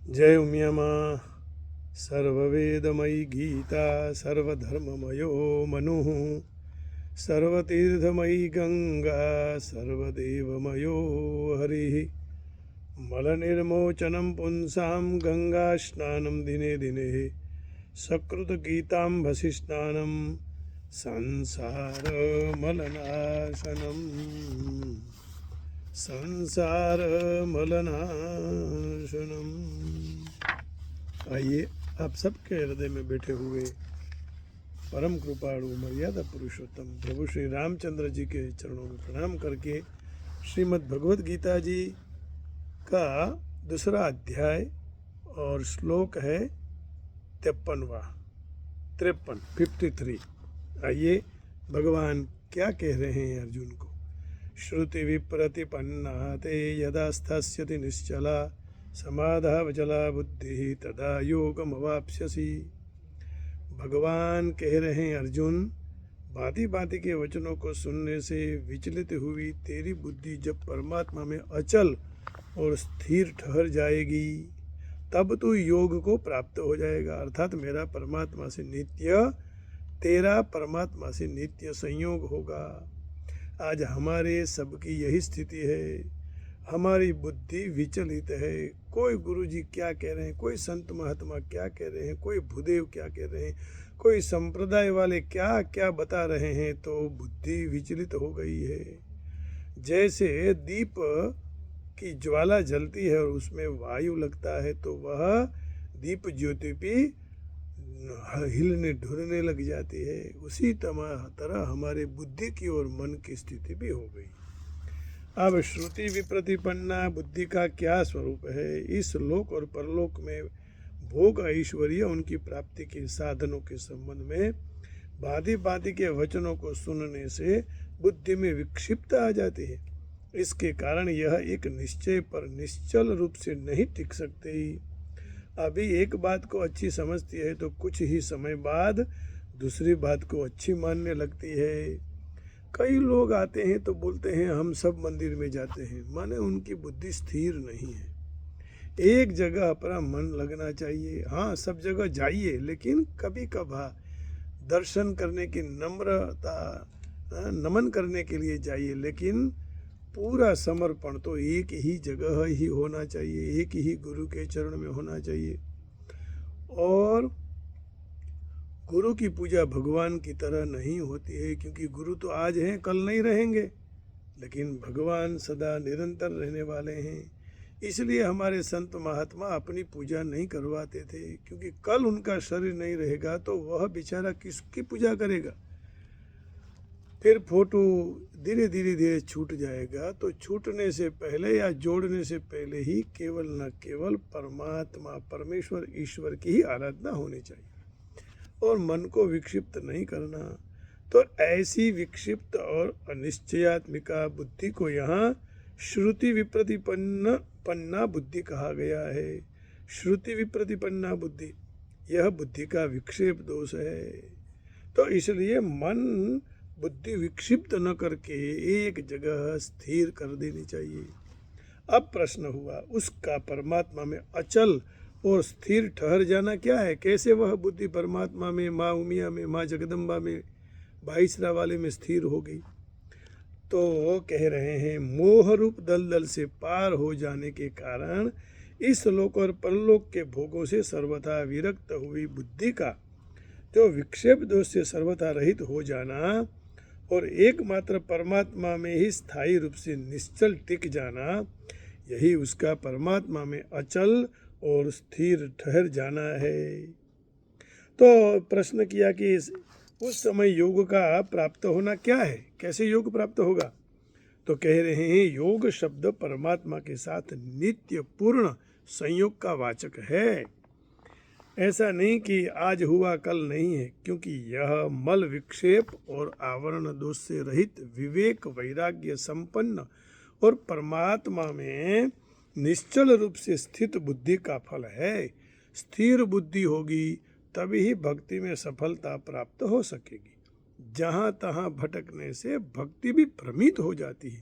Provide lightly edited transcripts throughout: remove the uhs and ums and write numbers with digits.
जय उमिया माँ। सर्ववेदमयी गीता सर्वधर्ममयो मनुः सर्वतीर्थमयी गंगा सर्वदेवमयो हरिः मलनिर्मोचनं पुंसां गंगास्नानं दिने दिने सकृतगीताम्भसि स्नानं संसारमलनाशनम्। आइए आप सबके हृदय में बैठे हुए परम कृपाणु मर्यादा पुरुषोत्तम प्रभु श्री रामचंद्र जी के चरणों में प्रणाम करके श्रीमद् भगवद गीता जी का दूसरा अध्याय और श्लोक है 53। आइए भगवान क्या कह रहे हैं अर्जुन को। श्रुति विप्रतिपन्ना ते यदा स्थास्यति निश्चला समाधावचला बुद्धि तदा योगमवाप्स्यसि। भगवान कह रहे हैं अर्जुन, भांति भांति के वचनों को सुनने से विचलित हुई तेरी बुद्धि जब परमात्मा में अचल और स्थिर ठहर जाएगी तब तू योग को प्राप्त हो जाएगा। अर्थात मेरा परमात्मा से नित्य, तेरा परमात्मा से नित्य संयोग होगा। आज हमारे सबकी यही स्थिति है, हमारी बुद्धि विचलित है। कोई गुरुजी क्या कह रहे हैं, कोई संत महात्मा क्या कह रहे हैं, कोई भूदेव क्या कह रहे हैं, कोई संप्रदाय वाले क्या क्या बता रहे हैं, तो बुद्धि विचलित हो गई है। जैसे दीप की ज्वाला जलती है और उसमें वायु लगता है तो वह दीप ज्योति भी हिलने ढुलने लग जाती है। उसी तरह हमारे बुद्धि की और मन की स्थिति भी हो गई। अब श्रुति विप्रतिपन्ना बुद्धि का क्या स्वरूप है। इस लोक और परलोक में भोग ऐश्वर्य उनकी प्राप्ति के साधनों के संबंध में भांति भांति के वचनों को सुनने से बुद्धि में विक्षिप्त आ जाती है। इसके कारण यह एक निश्चय पर निश्चल रूप से नहीं टिक सकती। अभी एक बात को अच्छी समझती है तो कुछ ही समय बाद दूसरी बात को अच्छी मानने लगती है। कई लोग आते हैं तो बोलते हैं हम सब मंदिर में जाते हैं, माने उनकी बुद्धि स्थिर नहीं है। एक जगह अपना मन लगना चाहिए। हाँ, सब जगह जाइए, लेकिन कभी कभार दर्शन करने की नमन करने के लिए जाइए, लेकिन पूरा समर्पण तो एक ही जगह ही होना चाहिए, एक ही गुरु के चरण में होना चाहिए। और गुरु की पूजा भगवान की तरह नहीं होती है, क्योंकि गुरु तो आज हैं कल नहीं रहेंगे, लेकिन भगवान सदा निरंतर रहने वाले हैं। इसलिए हमारे संत महात्मा अपनी पूजा नहीं करवाते थे, क्योंकि कल उनका शरीर नहीं रहेगा तो वह बेचारा किसकी पूजा करेगा। फिर फोटो धीरे धीरे छूट जाएगा, तो छूटने से पहले या जोड़ने से पहले ही केवल न केवल परमात्मा परमेश्वर ईश्वर की ही आराधना होनी चाहिए और मन को विक्षिप्त नहीं करना। तो ऐसी विक्षिप्त और अनिश्चयात्मिका बुद्धि को यहाँ श्रुति विप्रतिपन्ना बुद्धि कहा गया है। श्रुति विप्रतिपन्ना बुद्धि, यह बुद्धि का विक्षेप दोष है। तो इसलिए मन बुद्धि विक्षिप्त न करके एक जगह स्थिर कर देनी चाहिए। अब प्रश्न हुआ, उसका परमात्मा में अचल और स्थिर ठहर जाना क्या है। कैसे वह बुद्धि परमात्मा में, माँ उमिया में, माँ जगदम्बा में, बाईसरा वाले में स्थिर हो गई। तो कह रहे हैं मोह रूप दलदल से पार हो जाने के कारण इस लोक और परलोक के भोगों से सर्वथा विरक्त हुई बुद्धि का जो विक्षेप दोष से सर्वथा रहित हो जाना और एकमात्र परमात्मा में ही स्थायी रूप से निश्चल टिक जाना, यही उसका परमात्मा में अचल और स्थिर ठहर जाना है। तो प्रश्न किया कि उस समय योग का प्राप्त होना क्या है, कैसे योग प्राप्त होगा। तो कह रहे हैं योग शब्द परमात्मा के साथ नित्य पूर्ण संयोग का वाचक है। ऐसा नहीं कि आज हुआ कल नहीं है, क्योंकि यह मल विक्षेप और आवरण दोष से रहित विवेक वैराग्य संपन्न और परमात्मा में निश्चल रूप से स्थित बुद्धि का फल है। स्थिर बुद्धि होगी तभी ही भक्ति में सफलता प्राप्त हो सकेगी। जहाँ तहाँ भटकने से भक्ति भी भ्रमित हो जाती है।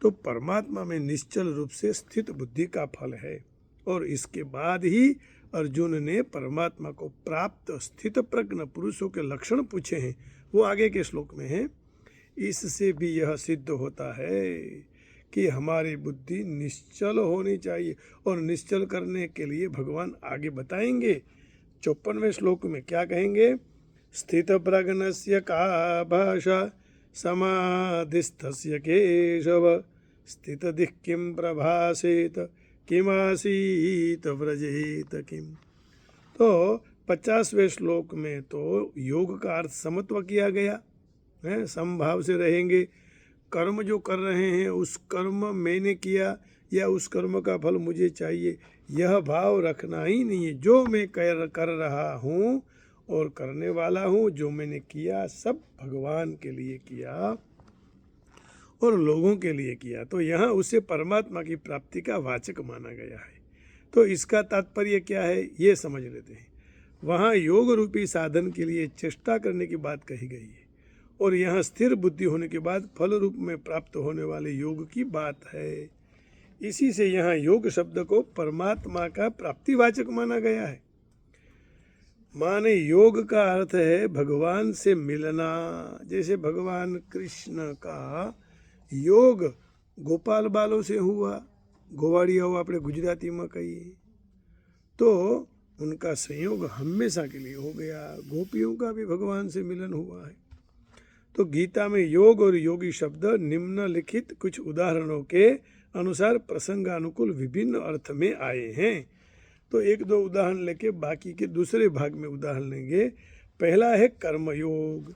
तो परमात्मा में निश्चल रूप से स्थित बुद्धि का फल है और इसके बाद ही अर्जुन ने परमात्मा को प्राप्त स्थित प्रज्ञ पुरुषों के लक्षण पूछे हैं, वो आगे के श्लोक में है। इससे भी यह सिद्ध होता है कि हमारी बुद्धि निश्चल होनी चाहिए, और निश्चल करने के लिए भगवान आगे बताएंगे 54वें श्लोक में क्या कहेंगे। स्थित प्रज्ञस्य का भाषा समाधिस्थस्य केशव स्थित दिक् किं प्रभासेत किमासीत व्रजेत किम। तो 50वें श्लोक में तो योग का अर्थ समत्व किया गया है, समभाव से रहेंगे। कर्म जो कर रहे हैं उस कर्म मैंने किया या उस कर्म का फल मुझे चाहिए, यह भाव रखना ही नहीं है। जो मैं कर रहा हूँ और करने वाला हूँ, जो मैंने किया सब भगवान के लिए किया और लोगों के लिए किया, तो यहाँ उसे परमात्मा की प्राप्ति का वाचक माना गया है। तो इसका तात्पर्य क्या है ये समझ लेते हैं। वहाँ योग रूपी साधन के लिए चेष्टा करने की बात कही गई है, और यहाँ स्थिर बुद्धि होने के बाद फल रूप में प्राप्त होने वाले योग की बात है। इसी से यहाँ योग शब्द को परमात्मा का प्राप्तिवाचक माना गया है। माने योग का अर्थ है भगवान से मिलना। जैसे भगवान कृष्ण का योग गोपाल बालों से हुआ, गोवाड़ियाओ આપણે ગુજરાતીમાં કહીએ, तो उनका संयोग हमेशा के लिए हो गया। गोपियों का भी भगवान से मिलन हुआ है। तो गीता में योग और योगी शब्द निम्नलिखित कुछ उदाहरणों के अनुसार प्रसंगानुकूल विभिन्न अर्थ में आए हैं। तो एक दो उदाहरण लेके बाकी के दूसरे भाग में उदाहरण लेंगे। पहला है कर्मयोग।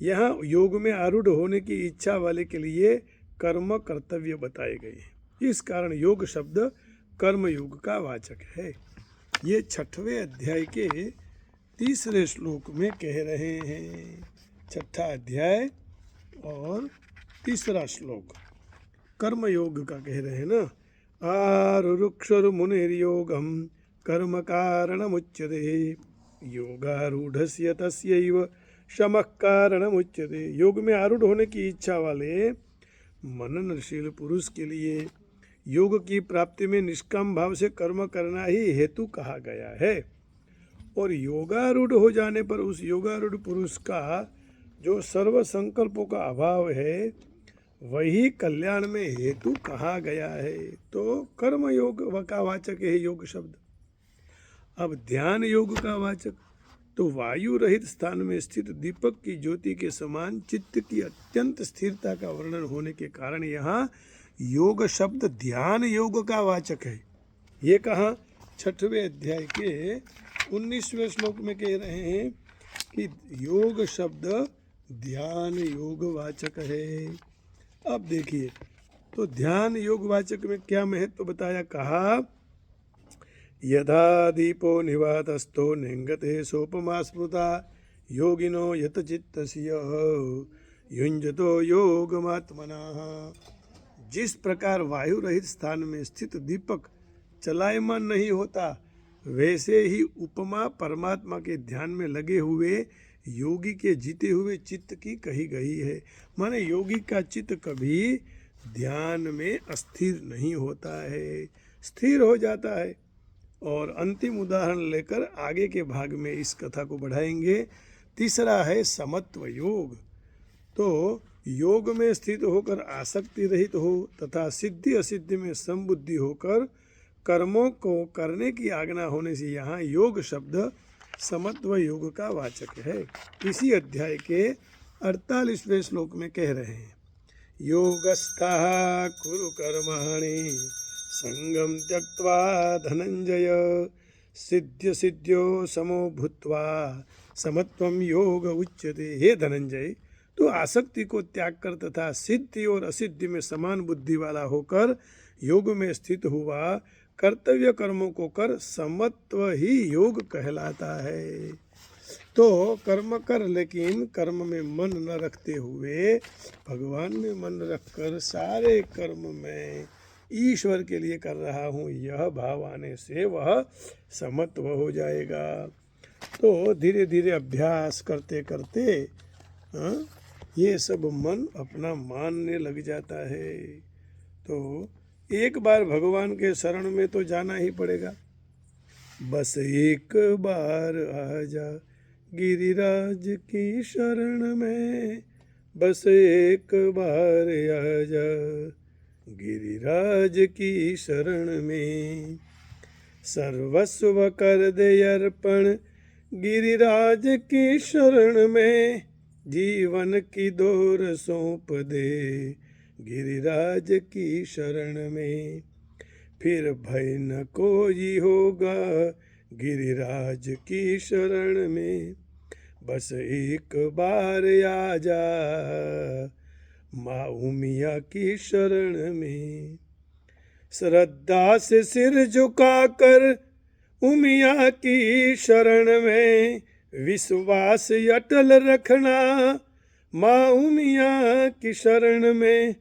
यहाँ योग में आरूढ़ होने की इच्छा वाले के लिए कर्म कर्तव्य बताए गए हैं। इस कारण योग शब्द कर्मयोग का वाचक है। ये 6वें अध्याय के 3रे श्लोक में कह रहे हैं। 6ठा अध्याय और 3रा श्लोक कर्मयोग का कह रहे हैं ना। आरुरुक्षुर्मुनिर्योगं कर्म कारणमुच्यते योगारूढ़स्य तस्यैव शमः कारणमुच्यते। योग में आरूढ़ होने की इच्छा वाले मननशील पुरुष के लिए योग की प्राप्ति में निष्काम भाव से कर्म करना ही हेतु कहा गया है, और योगारूढ़ हो जाने पर उस योगारूढ़ पुरुष का जो सर्व संकल्पों का अभाव है वही कल्याण में हेतु कहा गया है। तो कर्म योग का वाचक है योग शब्द। अब ध्यान योग का वाचक, तो वायु रहित स्थान में स्थित दीपक की ज्योति के समान चित्त की अत्यंत स्थिरता का वर्णन होने के कारण यहाँ योग शब्द ध्यान योग का वाचक है। ये कहा 6वें अध्याय के 19वें श्लोक में कह रहे हैं कि योग शब्द ध्यान योग वाचक है। अब देखिए, तो ध्यान योग वाचक में क्या महत्व बताया। कहा यथा दीपो निवातस्थो नेंगते सोपमा स्मृता योगिनो यत चित्तस्य युञ्जतो योगमात्मनः। जिस प्रकार वायु रहित स्थान में स्थित दीपक चलायमान नहीं होता, वैसे ही उपमा परमात्मा के ध्यान में लगे हुए योगी के जीते हुए चित्त की कही गई है। माने योगी का चित्त कभी ध्यान में अस्थिर नहीं होता है, स्थिर हो जाता है। और अंतिम उदाहरण लेकर आगे के भाग में इस कथा को बढ़ाएंगे। 3रा है समत्व योग। तो योग में स्थित होकर आसक्ति रहित हो तथा सिद्धि असिद्धि में समबुद्धि होकर कर्मों को करने की आज्ञा होने से यहाँ योग शब्द समत्व योग का वाचक है। इसी अध्याय के 48वें श्लोक में कह रहे हैं योगस्थः कुरु कर्माणि संगम त्यक्त्वा धनंजय सिद्ध्य सिद्ध्यो समो भूत्वा समत्वम योग उच्यते। हे धनंजय, तो आसक्ति को त्याग कर तथा सिद्धि और असिद्धि में समान बुद्धि वाला होकर योग में स्थित हुआ कर्तव्य कर्मों को कर समत्व ही योग कहलाता है। तो कर्म कर, लेकिन कर्म में मन न रखते हुए भगवान में मन रखकर सारे कर्म में ईश्वर के लिए कर रहा हूँ, यह भाव आने से वह समत्व हो जाएगा। तो धीरे धीरे अभ्यास करते करते ये सब मन अपना मानने लग जाता है। तो एक बार भगवान के शरण में तो जाना ही पड़ेगा। बस एक बार आजा गिरिराज की शरण में, बस एक बार आजा गिरिराज की शरण में। सर्वस्व कर दे अर्पण गिरिराज की शरण में, जीवन की डोर सौंप दे गिरिराज की शरण में। फिर भय न कोई होगा गिरिराज की शरण में, बस एक बार आजा माँ उमिया की शरण में। श्रद्धा से सिर झुकाकर उमिया की शरण में, विश्वास अटल रखना माँ उमिया की शरण में।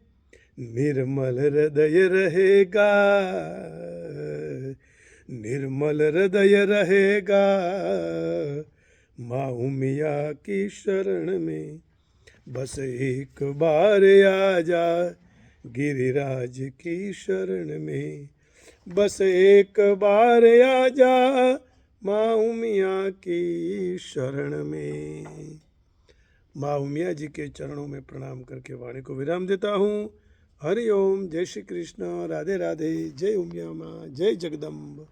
निर्मल हृदय रहेगा, निर्मल हृदय रहेगा माँ उमिया की शरण में। बस एक बार आजा गिरिराज की शरण में, बस एक बार आजा माँ उमिया की शरण में। माँ उमिया जी के चरणों में प्रणाम करके वाणी को विराम देता हूँ। हरि ओम, जय श्री कृष्ण, राधे राधे, जय उमिया माँ, जय जगदम्ब।